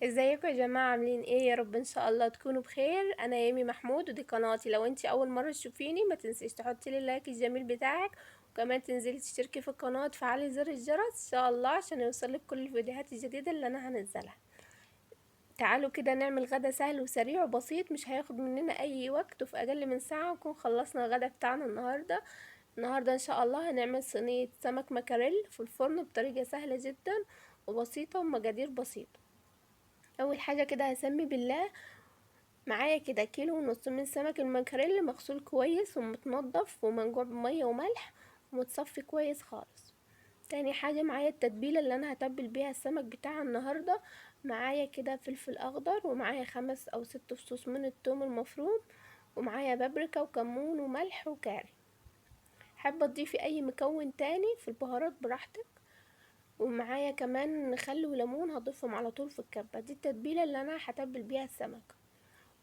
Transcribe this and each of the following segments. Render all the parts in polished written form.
ازيكم يا جماعة؟ عاملين ايه؟ يا رب ان شاء الله تكونوا بخير. انا ايمي محمود ودي قناتي. لو انتي اول مرة تشوفيني ما تنسيش تحطي لي اللايك الجميل بتاعك، وكمان تنزلي تشتركي في القناة وتفعلي زر الجرس ان شاء الله عشان يوصلك كل الفيديوهات الجديدة اللي انا هنزلها. تعالوا كده نعمل غدا سهل وسريع وبسيط، مش هياخد مننا اي وقت، وفي اقل من ساعة نكون خلصنا الغدا بتاعنا النهاردة ان شاء الله هنعمل صينية سمك مكاريل في الفرن بطريقة سهلة جدا وبسيطة ومقادير بسيطة. اول حاجة كده هسمي بالله. معايا كده كيلو ونص من سمك المكاريل مغسول كويس ومتنضف ومنقوع بمية وملح ومتصفي كويس خالص. تاني حاجة معايا التتبيلة اللي انا هتبل بيها السمك بتاع النهاردة. معايا كده فلفل اخضر، ومعايا 5 أو 6 فصوص من الثوم المفروم، ومعايا بابريكا وكمون وملح وكاري. حابة تضيفي اي مكون تاني في البهارات براحتك. ومعايا كمان خل وليمون هضيفهم على طول في الكبة. دي التتبيلة اللي انا هتبل بيها السمك.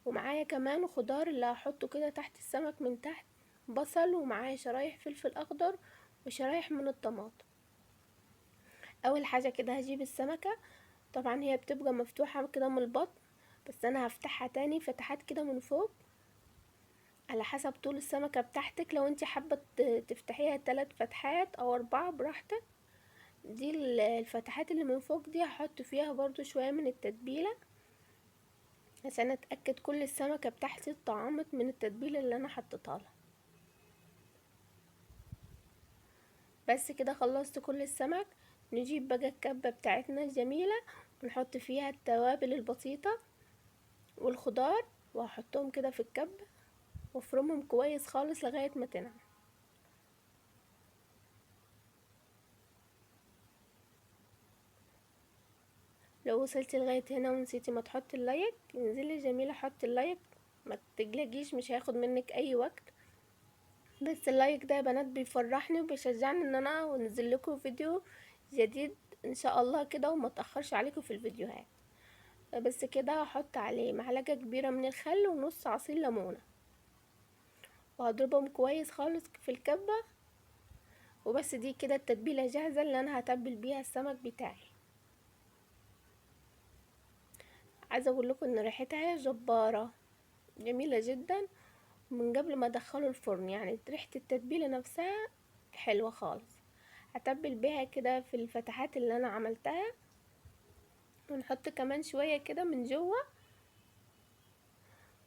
ومعايا كمان خضار اللي هحطه كده تحت السمك من تحت، بصل، ومعايا شرايح فلفل اخضر وشرايح من الطماطم. اول حاجة كده هجيب السمكة. طبعا هي بتبقى مفتوحة كده من البطن، بس انا هفتحها تاني فتحات كده من فوق على حسب طول السمكة بتاعتك. لو انت حابة تفتحيها 3 فتحات او 4 براحتك. دي الفتحات اللي من فوق دي هحط فيها برضو شوية من التتبيلة عشان اتأكد كل السمكة بتاعتي اتطعمت من التتبيلة اللي انا حطيتها لها. بس كده خلصت كل السمك. نجيب بقى الكبة بتاعتنا الجميلة ونحط فيها التوابل البسيطة والخضار، وهحطهم كده في الكبة وافرمهم كويس خالص لغاية ما تنعم. لو وصلتي لغاية هنا ونسيتي ما تحطي اللايك، انزلي جميلة حطي اللايك، ما تقلقيش مش هياخد منك اي وقت. بس اللايك ده يا بنات بيفرحني وبيشجعني ان انا انزل لكم فيديو جديد ان شاء الله كده وما تاخرش عليكم في الفيديوهات. بس كده هحط عليه معلقة كبيرة من الخل ونص عصير ليمونة، وهضربهم كويس خالص في الكبة. وبس دي كده التتبيلة جاهزة اللي انا هتبل بيها السمك بتاعي. عايزة اقول لكم ان ريحتها جبارة جميلة جدا من قبل ما ادخله الفرن، يعني ريحة التتبيلة نفسها حلوة خالص. هتبل بيها كده في الفتحات اللي انا عملتها، ونحط كمان شوية كده من جوه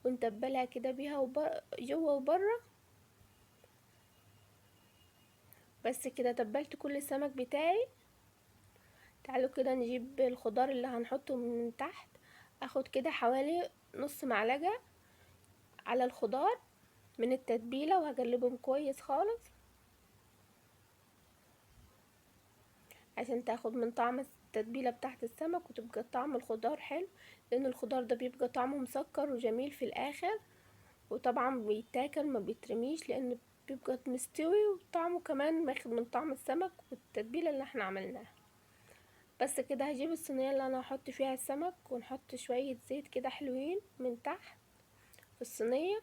ونتبلها كده بيها جوه وبره. بس كده تبلت كل السمك بتاعي. تعالوا كده نجيب الخضار اللي هنحطه من تحت. اخد كده حوالي نص معلقة على الخضار من التتبيلة وهقلبهم كويس خالص عشان تاخد من طعم التتبيلة بتاعت السمك وتبقى طعم الخضار حلو، لان الخضار ده بيبقى طعمه مسكر وجميل في الاخر. وطبعا بيتاكل ما بيترميش لان بيبقى مستوي وطعمه كمان ماخد من طعم السمك والتتبيلة اللي احنا عملناها. بس كده هجيب الصينية اللي انا هحط فيها السمك ونحط شوية زيت كده حلوين من تحت في الصينية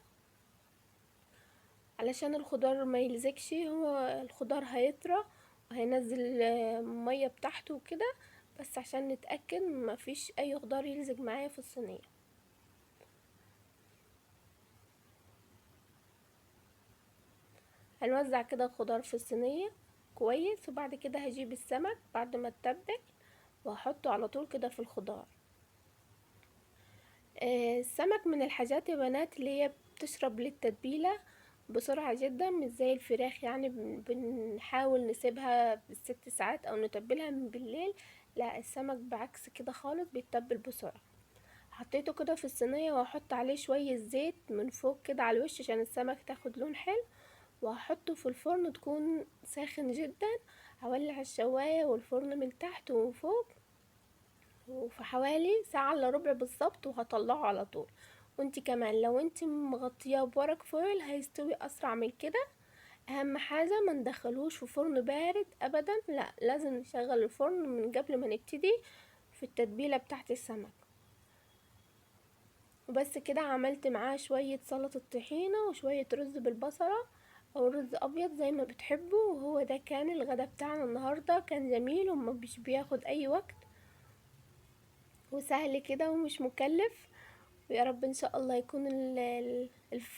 علشان الخضار ما يلزقش. هو الخضار هيطرى وهينزل مية بتاعته وكده، بس عشان نتأكد ما فيش اي خضار يلزق معايا في الصينية. هنوزع كده الخضار في الصينية كويس، وبعد كده هجيب السمك بعد ما اتبل وهحطه على طول كده في الخضار. السمك من الحاجات يا بنات اللي هي بتشرب للتتبيلة بسرعة جدا، مش زي الفراخ يعني بنحاول نسيبها ب6 ساعات او نتبلها من بالليل. لا، السمك بعكس كده خالص بيتبل بسرعة. حطيته كده في الصينية وهحط عليه شوية زيت من فوق كده على الوش عشان السمك تاخد لون حلو، وهحطه في الفرن تكون ساخن جدا. هولع الشواية والفرن من تحت ومن فوق، وفي حوالي ساعة الا ربع بالظبط وهطلعه على طول. وانتي كمان لو انتي مغطياه بورق فويل هيستوي اسرع من كده. اهم حاجة ما ندخلوش في فرن بارد ابدا، لا لازم نشغل الفرن من قبل ما نبتدي في التتبيلة بتاعت السمك. وبس كده عملت معاه شوية سلطة طحينة وشوية رز بالبصلة او رز ابيض زي ما بتحبوا، وهو ده كان الغدا بتاعنا النهاردة. كان جميل وما مش بياخد اي وقت، وسهل كده ومش مكلف. ويا رب ان شاء الله يكون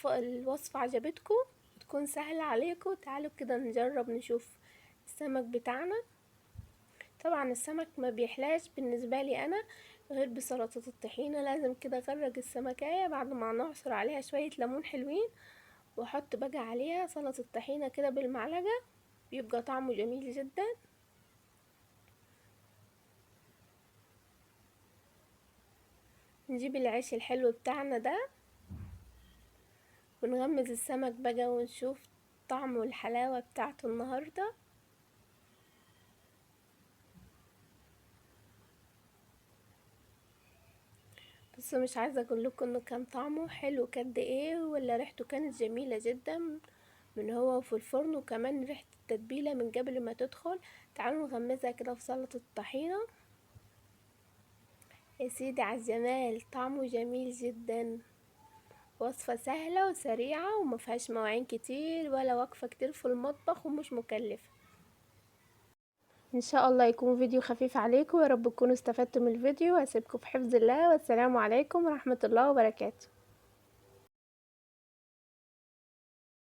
الوصفة عجبتكم وتكون سهلة عليكم. تعالوا كده نجرب نشوف السمك بتاعنا. طبعا السمك ما بيحلاش بالنسبة لي انا غير بسلطة الطحينة. لازم كده اغرق السمكية بعد ما نعصر عليها شوية ليمون حلوين، واحط بقى عليها سلطة الطحينة كده بالمعلقة، بيبقى طعمه جميل جدا. نجيب العيش الحلو بتاعنا ده ونغمز السمك بقى ونشوف طعمه والحلاوة بتاعته النهاردة. بس مش عايزة اقول لكم انه كان طعمه حلو قد ايه، ولا ريحته كانت جميلة جدا من هو في الفرن، وكمان ريحة التتبيلة من قبل ما تدخل. تعالوا نغمزها كده في سلطة الطحينة. يا سيدي على الجمال، طعمه جميل جدا. وصفة سهلة وسريعة ومفيهاش مواعين كتير ولا وقفة كتير في المطبخ، ومش مكلفة. ان شاء الله يكون فيديو خفيف عليكم، ويا رب تكونوا استفدتوا من الفيديو. واسيبكم في حفظ الله، والسلام عليكم ورحمة الله وبركاته.